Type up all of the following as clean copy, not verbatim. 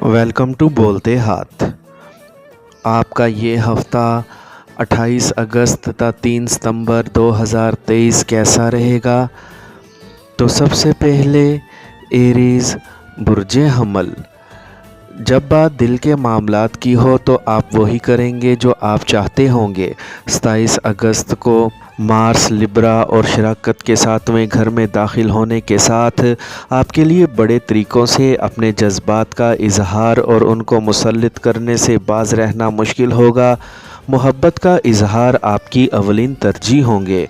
Welcome to بولتے ہاتھ۔ آپ کا یہ ہفتہ 28 اگست تا 3 ستمبر 2023 کیسا رہے گا؟ تو سب سے پہلے ایریز برج حمل۔ جب بات دل کے معاملات کی ہو تو آپ وہی کریں گے جو آپ چاہتے ہوں گے۔ 27 اگست کو مارس لبرا اور شراکت کے 7ویں گھر میں داخل ہونے کے ساتھ آپ کے لیے بڑے طریقوں سے اپنے جذبات کا اظہار اور ان کو مسلط کرنے سے باز رہنا مشکل ہوگا۔ محبت کا اظہار آپ کی اولین ترجیح ہوں گے۔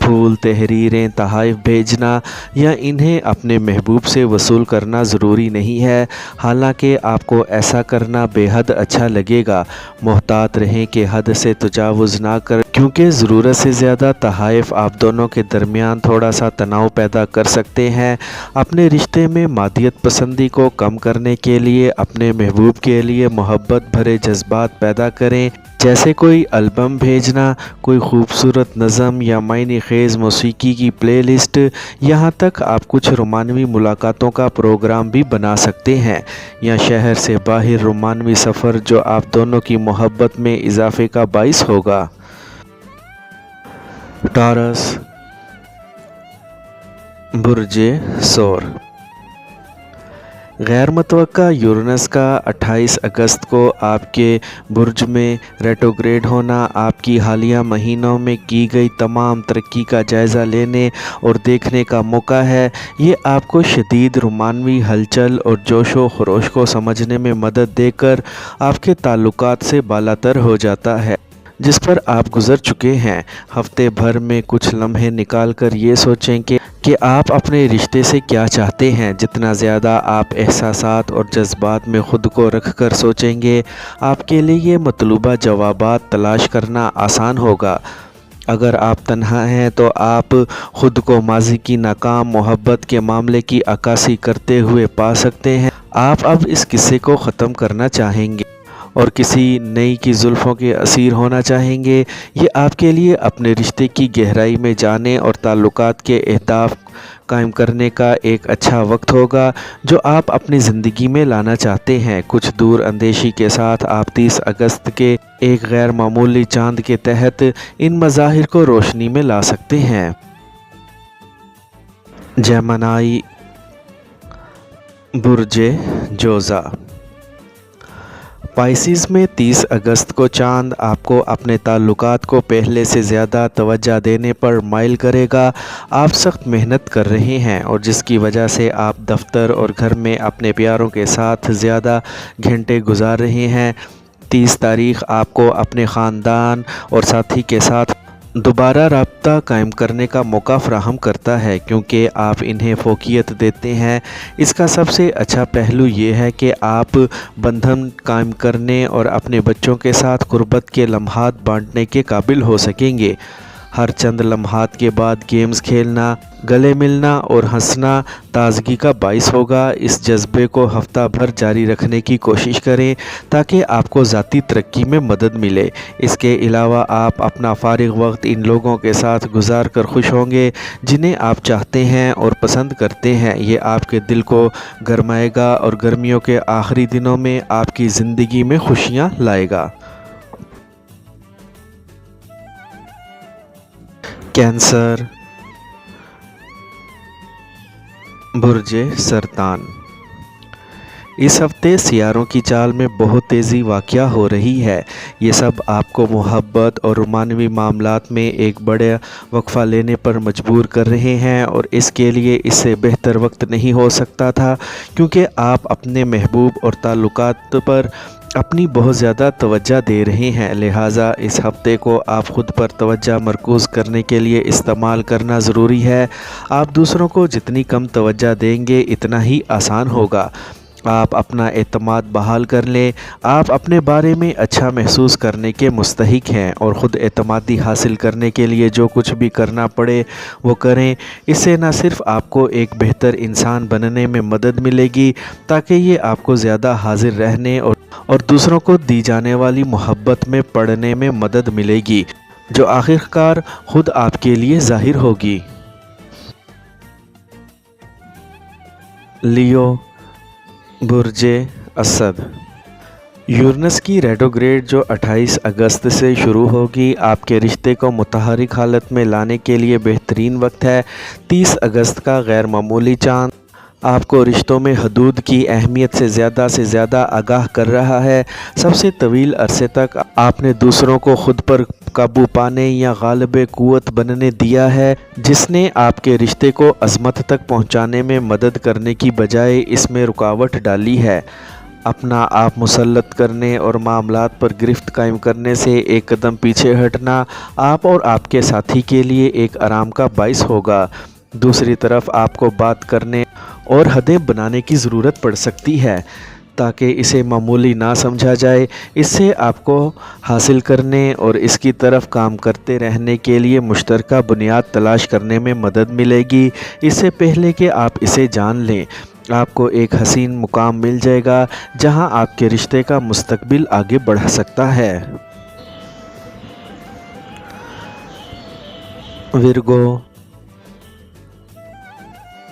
پھول، تحریریں، تحائف بھیجنا یا انہیں اپنے محبوب سے وصول کرنا ضروری نہیں ہے، حالانکہ آپ کو ایسا کرنا بے حد اچھا لگے گا۔ محتاط رہیں کہ حد سے تجاوز نہ کریں، کیونکہ ضرورت سے زیادہ تحائف آپ دونوں کے درمیان تھوڑا سا تناؤ پیدا کر سکتے ہیں۔ اپنے رشتے میں مادیت پسندی کو کم کرنے کے لیے اپنے محبوب کے لیے محبت بھرے جذبات پیدا کریں، جیسے کوئی البم بھیجنا، کوئی خوبصورت نظم یا معنی خیز موسیقی کی پلے لسٹ۔ یہاں تک آپ کچھ رومانوی ملاقاتوں کا پروگرام بھی بنا سکتے ہیں یا شہر سے باہر رومانوی سفر جو آپ دونوں کی محبت میں اضافے کا باعث ہوگا۔ ٹارس برج ثور۔ غیر متوقع یورینس کا 28 اگست کو آپ کے برج میں ریٹروگریڈ ہونا آپ کی حالیہ مہینوں میں کی گئی تمام ترقی کا جائزہ لینے اور دیکھنے کا موقع ہے۔ یہ آپ کو شدید رومانوی ہلچل اور جوش و خروش کو سمجھنے میں مدد دے کر آپ کے تعلقات سے بالاتر ہو جاتا ہے، جس پر آپ گزر چکے ہیں۔ ہفتے بھر میں کچھ لمحے نکال کر یہ سوچیں کہ آپ اپنے رشتے سے کیا چاہتے ہیں۔ جتنا زیادہ آپ احساسات اور جذبات میں خود کو رکھ کر سوچیں گے، آپ کے لیے یہ مطلوبہ جوابات تلاش کرنا آسان ہوگا۔ اگر آپ تنہا ہیں تو آپ خود کو ماضی کی ناکام محبت کے معاملے کی عکاسی کرتے ہوئے پا سکتے ہیں۔ آپ اب اس قصے کو ختم کرنا چاہیں گے اور کسی نئی کی زلفوں کے اسیر ہونا چاہیں گے۔ یہ آپ کے لیے اپنے رشتے کی گہرائی میں جانے اور تعلقات کے اہداف قائم کرنے کا ایک اچھا وقت ہوگا جو آپ اپنی زندگی میں لانا چاہتے ہیں۔ کچھ دور اندیشی کے ساتھ آپ 30 اگست کے ایک غیر معمولی چاند کے تحت ان مظاہر کو روشنی میں لا سکتے ہیں۔ جیمنائی برج جوزا۔ پائسیز میں 30 اگست کو چاند آپ کو اپنے تعلقات کو پہلے سے زیادہ توجہ دینے پر مائل کرے گا۔ آپ سخت محنت کر رہے ہیں اور جس کی وجہ سے آپ دفتر اور گھر میں اپنے پیاروں کے ساتھ زیادہ گھنٹے گزار رہے ہیں۔ 30 تاریخ آپ کو اپنے خاندان اور ساتھی کے ساتھ دوبارہ رابطہ قائم کرنے کا موقع فراہم کرتا ہے، کیونکہ آپ انہیں فوقیت دیتے ہیں۔ اس کا سب سے اچھا پہلو یہ ہے کہ آپ بندھن قائم کرنے اور اپنے بچوں کے ساتھ قربت کے لمحات بانٹنے کے قابل ہو سکیں گے۔ ہر چند لمحات کے بعد گیمز کھیلنا، گلے ملنا اور ہنسنا تازگی کا باعث ہوگا۔ اس جذبے کو ہفتہ بھر جاری رکھنے کی کوشش کریں تاکہ آپ کو ذاتی ترقی میں مدد ملے۔ اس کے علاوہ آپ اپنا فارغ وقت ان لوگوں کے ساتھ گزار کر خوش ہوں گے جنہیں آپ چاہتے ہیں اور پسند کرتے ہیں۔ یہ آپ کے دل کو گرمائے گا اور گرمیوں کے آخری دنوں میں آپ کی زندگی میں خوشیاں لائے گا۔ کینسر برج سرطان۔ اس ہفتے سیاروں کی چال میں بہت تیزی واقع ہو رہی ہے۔ یہ سب آپ کو محبت اور رومانوی معاملات میں ایک بڑے وقفہ لینے پر مجبور کر رہے ہیں، اور اس کے لیے اس سے بہتر وقت نہیں ہو سکتا تھا، کیونکہ آپ اپنے محبوب اور تعلقات پر اپنی بہت زیادہ توجہ دے رہے ہیں۔ لہٰذا اس ہفتے کو آپ خود پر توجہ مرکوز کرنے کے لیے استعمال کرنا ضروری ہے۔ آپ دوسروں کو جتنی کم توجہ دیں گے اتنا ہی آسان ہوگا۔ آپ اپنا اعتماد بحال کر لیں۔ آپ اپنے بارے میں اچھا محسوس کرنے کے مستحق ہیں اور خود اعتمادی حاصل کرنے کے لیے جو کچھ بھی کرنا پڑے وہ کریں۔ اس سے نہ صرف آپ کو ایک بہتر انسان بننے میں مدد ملے گی، تاکہ یہ آپ کو زیادہ حاضر رہنے اور دوسروں کو دی جانے والی محبت میں پڑھنے میں مدد ملے گی، جو آخرکار خود آپ کے لیے ظاہر ہوگی۔ لیو برج اسد۔ یورینس کی ریٹروگریڈ جو 28 اگست سے شروع ہوگی آپ کے رشتے کو متحرک حالت میں لانے کے لیے بہترین وقت ہے۔ 30 اگست کا غیر معمولی چاند آپ کو رشتوں میں حدود کی اہمیت سے زیادہ آگاہ کر رہا ہے۔ سب سے طویل عرصے تک آپ نے دوسروں کو خود پر قابو پانے یا غالب قوت بننے دیا ہے، جس نے آپ کے رشتے کو عظمت تک پہنچانے میں مدد کرنے کی بجائے اس میں رکاوٹ ڈالی ہے۔ اپنا آپ مسلط کرنے اور معاملات پر گرفت قائم کرنے سے ایک قدم پیچھے ہٹنا آپ اور آپ کے ساتھی کے لیے ایک آرام کا باعث ہوگا۔ دوسری طرف آپ کو بات کرنے اور حدیں بنانے کی ضرورت پڑ سکتی ہے تاکہ اسے معمولی نہ سمجھا جائے۔ اس سے آپ کو حاصل کرنے اور اس کی طرف کام کرتے رہنے کے لیے مشترکہ بنیاد تلاش کرنے میں مدد ملے گی۔ اس سے پہلے کہ آپ اسے جان لیں، آپ کو ایک حسین مقام مل جائے گا جہاں آپ کے رشتے کا مستقبل آگے بڑھ سکتا ہے۔ ورگو،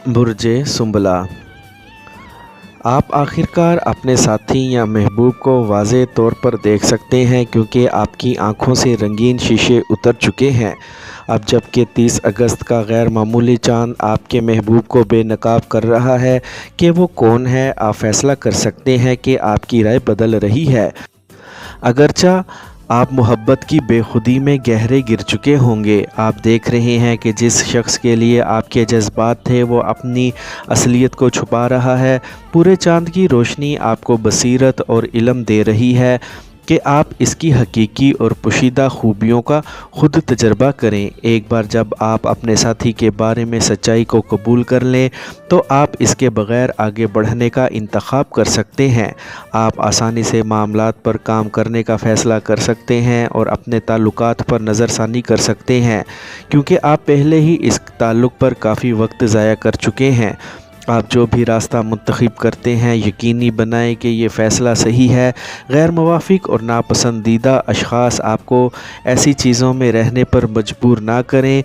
برج سنبلہ۔ آپ آخرکار اپنے ساتھی یا محبوب کو واضح طور پر دیکھ سکتے ہیں کیونکہ آپ کی آنکھوں سے رنگین شیشے اتر چکے ہیں۔ اب جب کہ 30 اگست کا غیر معمولی چاند آپ کے محبوب کو بے نقاب کر رہا ہے کہ وہ کون ہے، آپ فیصلہ کر سکتے ہیں کہ آپ کی رائے بدل رہی ہے۔ اگرچہ آپ محبت کی بے خودی میں گہرے گر چکے ہوں گے، آپ دیکھ رہے ہیں کہ جس شخص کے لیے آپ کے جذبات تھے وہ اپنی اصلیت کو چھپا رہا ہے۔ پورے چاند کی روشنی آپ کو بصیرت اور علم دے رہی ہے کہ آپ اس کی حقیقی اور پوشیدہ خوبیوں کا خود تجربہ کریں۔ ایک بار جب آپ اپنے ساتھی کے بارے میں سچائی کو قبول کر لیں تو آپ اس کے بغیر آگے بڑھنے کا انتخاب کر سکتے ہیں۔ آپ آسانی سے معاملات پر کام کرنے کا فیصلہ کر سکتے ہیں اور اپنے تعلقات پر نظر ثانی کر سکتے ہیں کیونکہ آپ پہلے ہی اس تعلق پر کافی وقت ضائع کر چکے ہیں۔ آپ جو بھی راستہ منتخب کرتے ہیں یقینی بنائیں کہ یہ فیصلہ صحیح ہے۔ غیر موافق اور ناپسندیدہ اشخاص آپ کو ایسی چیزوں میں رہنے پر مجبور نہ کریں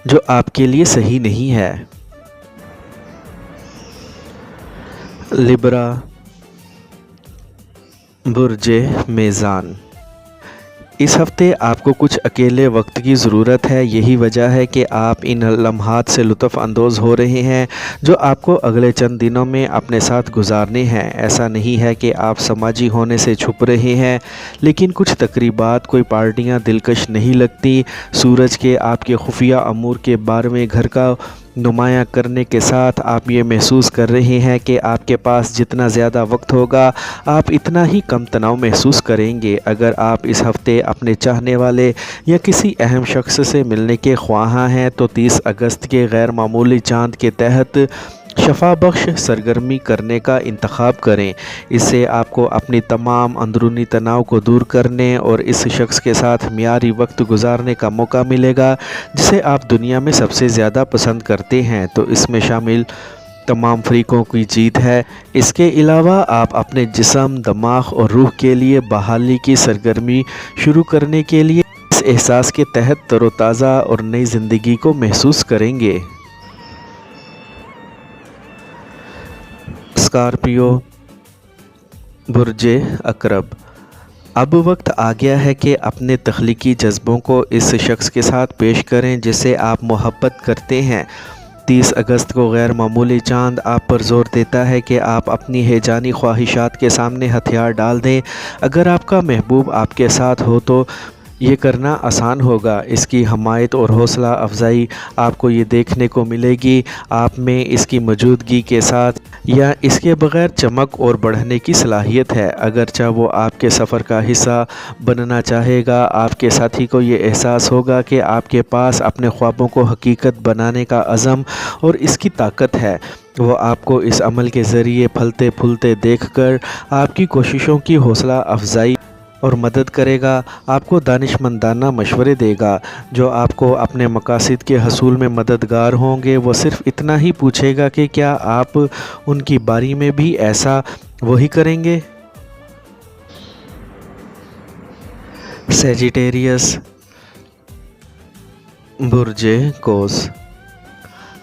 جو آپ کے لیے صحیح نہیں ہے۔ لبرا، برج میزان۔ اس ہفتے آپ کو کچھ اکیلے وقت کی ضرورت ہے، یہی وجہ ہے کہ آپ ان لمحات سے لطف اندوز ہو رہے ہیں جو آپ کو اگلے چند دنوں میں اپنے ساتھ گزارنے ہیں۔ ایسا نہیں ہے کہ آپ سماجی ہونے سے چھپ رہے ہیں، لیکن کچھ تقریبات، کوئی پارٹیاں دلکش نہیں لگتی۔ سورج کے آپ کے خفیہ امور کے بارے میں گھر کا نمایاں کرنے کے ساتھ آپ یہ محسوس کر رہے ہیں کہ آپ کے پاس جتنا زیادہ وقت ہوگا آپ اتنا ہی کم تناؤ محسوس کریں گے۔ اگر آپ اس ہفتے اپنے چاہنے والے یا کسی اہم شخص سے ملنے کے خواہاں ہیں تو 30 اگست کے غیر معمولی چاند کے تحت شفا بخش سرگرمی کرنے کا انتخاب کریں۔ اس سے آپ کو اپنی تمام اندرونی تناؤ کو دور کرنے اور اس شخص کے ساتھ معیاری وقت گزارنے کا موقع ملے گا جسے آپ دنیا میں سب سے زیادہ پسند کرتے ہیں، تو اس میں شامل تمام فریقوں کی جیت ہے۔ اس کے علاوہ آپ اپنے جسم، دماغ اور روح کے لیے بحالی کی سرگرمی شروع کرنے کے لیے اس احساس کے تحت تر و تازہ اور نئی زندگی کو محسوس کریں گے۔ اسکارپیو، برج عقرب۔ اب وقت آ گیا ہے کہ اپنے تخلیقی جذبوں کو اس شخص کے ساتھ پیش کریں جس سے آپ محبت کرتے ہیں۔ 30 اگست کو غیر معمولی چاند آپ پر زور دیتا ہے کہ آپ اپنی ہیجانی خواہشات کے سامنے ہتھیار ڈال دیں۔ اگر آپ کا محبوب آپ کے ساتھ ہو تو یہ کرنا آسان ہوگا۔ اس کی حمایت اور حوصلہ افزائی آپ کو یہ دیکھنے کو ملے گی آپ میں اس کی موجودگی کے ساتھ یا اس کے بغیر چمک اور بڑھنے کی صلاحیت ہے۔ اگرچہ وہ آپ کے سفر کا حصہ بننا چاہے گا، آپ کے ساتھی کو یہ احساس ہوگا کہ آپ کے پاس اپنے خوابوں کو حقیقت بنانے کا عزم اور اس کی طاقت ہے۔ وہ آپ کو اس عمل کے ذریعے پھلتے پھولتے دیکھ کر آپ کی کوششوں کی حوصلہ افزائی اور مدد کرے گا، آپ کو دانشمندانہ مشورے دے گا جو آپ کو اپنے مقاصد کے حصول میں مددگار ہوں گے۔ وہ صرف اتنا ہی پوچھے گا کہ کیا آپ ان کی باری میں بھی ایسا وہی کریں گے۔ سیجیٹیریس، برج قوس۔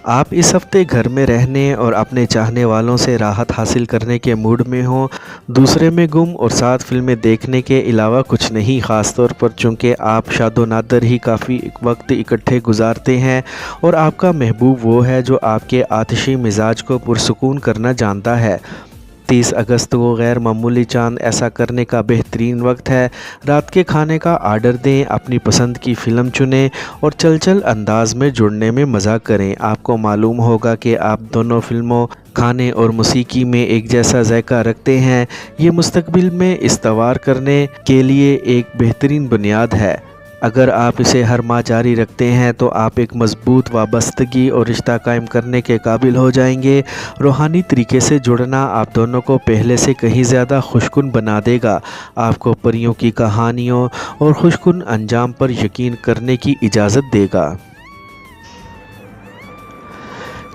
آپ اس ہفتے گھر میں رہنے اور اپنے چاہنے والوں سے راحت حاصل کرنے کے موڈ میں ہوں، دوسرے میں گم اور ساتھ فلمیں دیکھنے کے علاوہ کچھ نہیں، خاص طور پر چونکہ آپ شاد و نادر ہی کافی وقت اکٹھے گزارتے ہیں اور آپ کا محبوب وہ ہے جو آپ کے آتشی مزاج کو پرسکون کرنا جانتا ہے۔ 30 اگست کو غیر معمولی چاند ایسا کرنے کا بہترین وقت ہے۔ رات کے کھانے کا آرڈر دیں، اپنی پسند کی فلم چنیں اور چل انداز میں جڑنے میں مزہ کریں۔ آپ کو معلوم ہوگا کہ آپ دونوں فلموں، کھانے اور موسیقی میں ایک جیسا ذائقہ رکھتے ہیں۔ یہ مستقبل میں استوار کرنے کے لیے ایک بہترین بنیاد ہے۔ اگر آپ اسے ہر ماہ جاری رکھتے ہیں تو آپ ایک مضبوط وابستگی اور رشتہ قائم کرنے کے قابل ہو جائیں گے۔ روحانی طریقے سے جڑنا آپ دونوں کو پہلے سے کہیں زیادہ خوشکن بنا دے گا، آپ کو پریوں کی کہانیوں اور خوشکن انجام پر یقین کرنے کی اجازت دے گا۔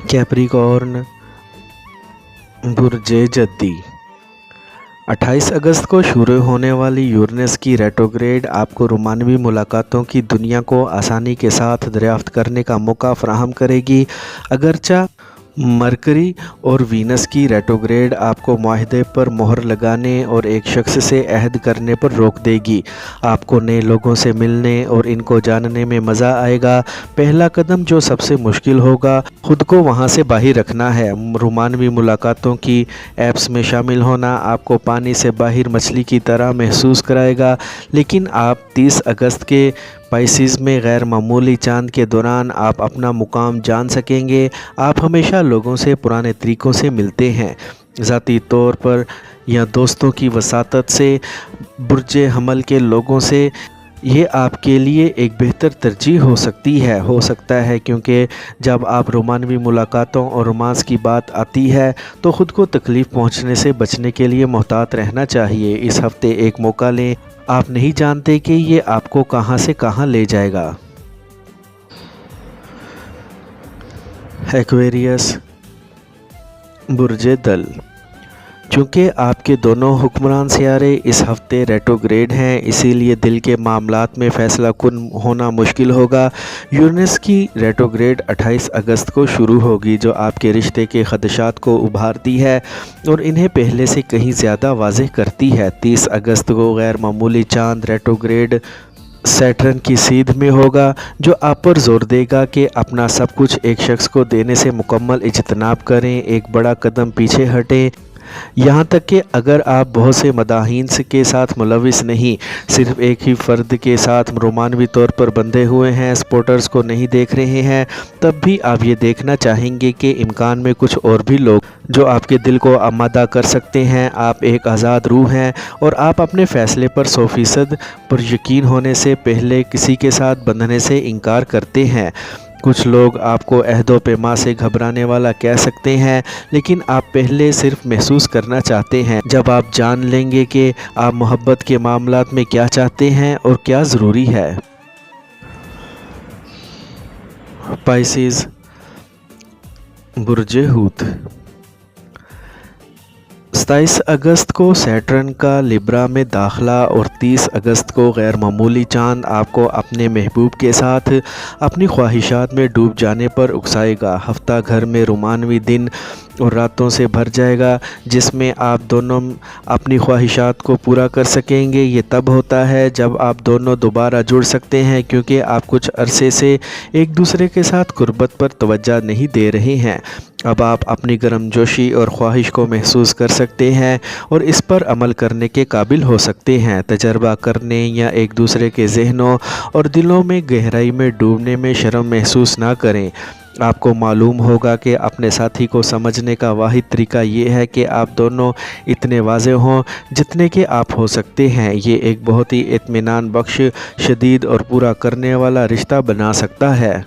کیپریکارن، برج جدی۔ 28 اگست کو شروع ہونے والی یورینس کی ریٹروگریڈ آپ کو رومانوی ملاقاتوں کی دنیا کو آسانی کے ساتھ دریافت کرنے کا موقع فراہم کرے گی، اگرچہ مرکری اور وینس کی ریٹروگریڈ آپ کو معاہدے پر مہر لگانے اور ایک شخص سے عہد کرنے پر روک دے گی۔ آپ کو نئے لوگوں سے ملنے اور ان کو جاننے میں مزہ آئے گا۔ پہلا قدم جو سب سے مشکل ہوگا، خود کو وہاں سے باہر رکھنا ہے۔ رومانوی ملاقاتوں کی ایپس میں شامل ہونا آپ کو پانی سے باہر مچھلی کی طرح محسوس کرائے گا، لیکن آپ 30 اگست کے پائسیز میں غیر معمولی چاند کے دوران آپ اپنا مقام جان سکیں گے۔ آپ ہمیشہ لوگوں سے پرانے طریقوں سے ملتے ہیں، ذاتی طور پر یا دوستوں کی وساطت سے۔ برج حمل کے لوگوں سے یہ آپ کے لیے ایک بہتر ترجیح ہو سکتا ہے کیونکہ جب آپ رومانوی ملاقاتوں اور رومانس کی بات آتی ہے تو خود کو تکلیف پہنچنے سے بچنے کے لیے محتاط رہنا چاہیے۔ اس ہفتے ایک موقع لیں، آپ نہیں جانتے کہ یہ آپ کو کہاں سے کہاں لے جائے گا۔ ایکویریس، برج دل۔ چونکہ آپ کے دونوں حکمران سیارے اس ہفتے ریٹروگریڈ ہیں، اسی لیے دل کے معاملات میں فیصلہ کن ہونا مشکل ہوگا۔ یورینس کی ریٹروگریڈ 28 اگست کو شروع ہوگی، جو آپ کے رشتے کے خدشات کو ابھارتی ہے اور انہیں پہلے سے کہیں زیادہ واضح کرتی ہے۔ 30 اگست کو غیر معمولی چاند ریٹروگریڈ سیٹرن کی سیدھ میں ہوگا، جو آپ پر زور دے گا کہ اپنا سب کچھ ایک شخص کو دینے سے مکمل اجتناب کریں، ایک بڑا قدم پیچھے ہٹیں۔ یہاں تک کہ اگر آپ بہت سے مداحین کے ساتھ ملوث نہیں، صرف ایک ہی فرد کے ساتھ رومانوی طور پر بندھے ہوئے ہیں، سپورٹرز کو نہیں دیکھ رہے ہیں، تب بھی آپ یہ دیکھنا چاہیں گے کہ امکان میں کچھ اور بھی لوگ جو آپ کے دل کو آمادہ کر سکتے ہیں۔ آپ ایک آزاد روح ہیں اور آپ اپنے فیصلے پر 100% پر یقین ہونے سے پہلے کسی کے ساتھ بندھنے سے انکار کرتے ہیں۔ کچھ لوگ آپ کو عہد و پیما سے گھبرانے والا کہہ سکتے ہیں، لیکن آپ پہلے صرف محسوس کرنا چاہتے ہیں۔ جب آپ جان لیں گے کہ آپ محبت کے معاملات میں کیا چاہتے ہیں اور کیا ضروری ہے۔ پائسیز، برج حوت۔ 27 اگست کو سیٹرن کا لیبرا میں داخلہ اور 30 اگست کو غیر معمولی چاند آپ کو اپنے محبوب کے ساتھ اپنی خواہشات میں ڈوب جانے پر اکسائے گا۔ ہفتہ گھر میں رومانوی دن اور راتوں سے بھر جائے گا جس میں آپ دونوں اپنی خواہشات کو پورا کر سکیں گے۔ یہ تب ہوتا ہے جب آپ دونوں دوبارہ جڑ سکتے ہیں، کیونکہ آپ کچھ عرصے سے ایک دوسرے کے ساتھ قربت پر توجہ نہیں دے رہے ہیں۔ اب آپ اپنی گرم جوشی اور خواہش کو محسوس کر سکتے ہیں اور اس پر عمل کرنے کے قابل ہو سکتے ہیں۔ تجربہ کرنے یا ایک دوسرے کے ذہنوں اور دلوں میں گہرائی میں ڈوبنے میں شرم محسوس نہ کریں۔ آپ کو معلوم ہوگا کہ اپنے ساتھی کو سمجھنے کا واحد طریقہ یہ ہے کہ آپ دونوں اتنے واضح ہوں جتنے کہ آپ ہو سکتے ہیں۔ یہ ایک بہت ہی اطمینان بخش، شدید اور پورا کرنے والا رشتہ بنا سکتا ہے۔